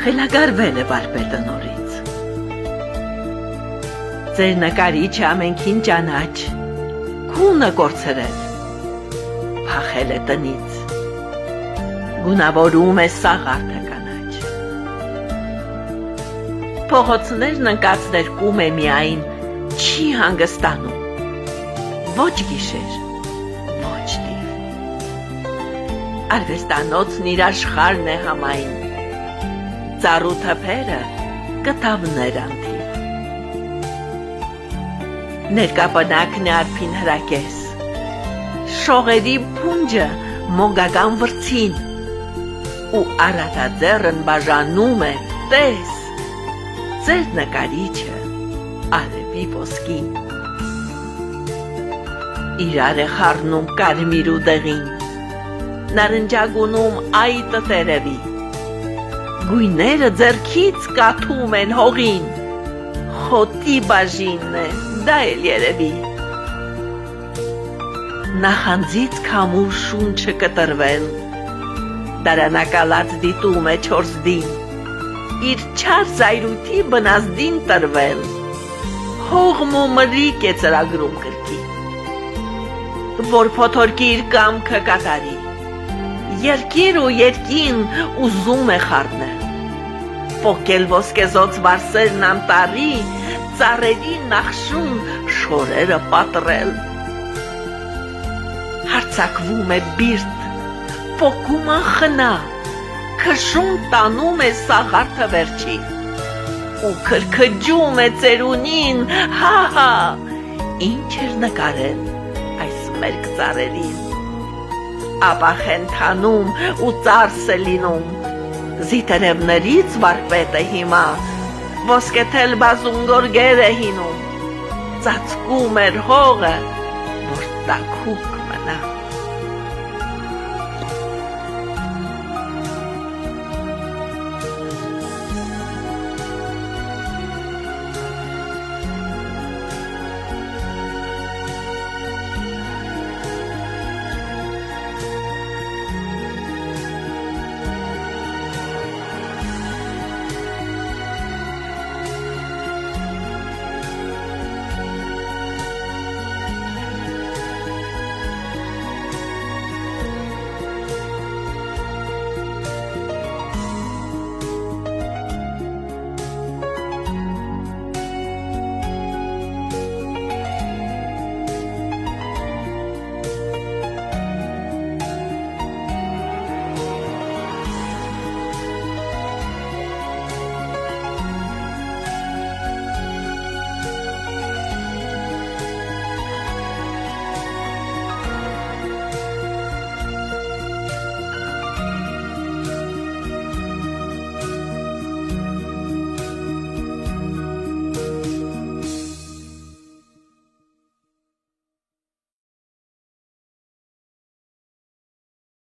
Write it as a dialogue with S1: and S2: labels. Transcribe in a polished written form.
S1: խելագարվել է վարպետը նորից։ Ձեր նկարիչը ամենքին ճանաչ, քունը կորցրել, փախել է տնից, գունավորում է սաղարթը կանաչ։ Փողոցներն ընկած ներկում է միայն, չի հանգստանում, ոչ գիշեր, ոչ տիվ։ Արվեստանոցն իր աշխարհն է համայն, ծառու թփերը կտավներ անթիվ։ Ներկապնակն է արփին հրակես, շողերի փունջը մոգական վրձին, ու արատաձեռն բաժանում է, տես, ձեր նկարիչը արևի ոսկին։ Իրար է խառնում կարմիր ու դեղին, նարնջագունում այտը տերևի, գույները ձեռքից կաթում են հողին, խոտի բաժինն է, դա էլ երևի։ Նախանձից քամուր շունչը կտրվել, դարանակալած դիտում է չորսդին, իր չար զայրույթի բնազդին տրվել, հողմ ու մրիկ է ծրագրում կրկին, որ փոթորկի իր կամքը կատարի, երկիր ու երկին ուզում է խառնել, պոկել ոսկեզոծ վարսերն անտարի, ծառերի նախշում շորերը պատռել։ Հարցակվում է բիրտ, պոկում անխնա, քշում տանում է սաղարթը վերջին, ու քրքջում է ծերունին, հա, ինչ էր նկարել այս մերկ ծառերին։ Ապա խենթանում ու ծարս է լինում, զիտերևներից վարպետը հիմա, ոսկեթել բազում գորգեր է հինում, ծածկում էր հողը, որ տաքուկ մնա։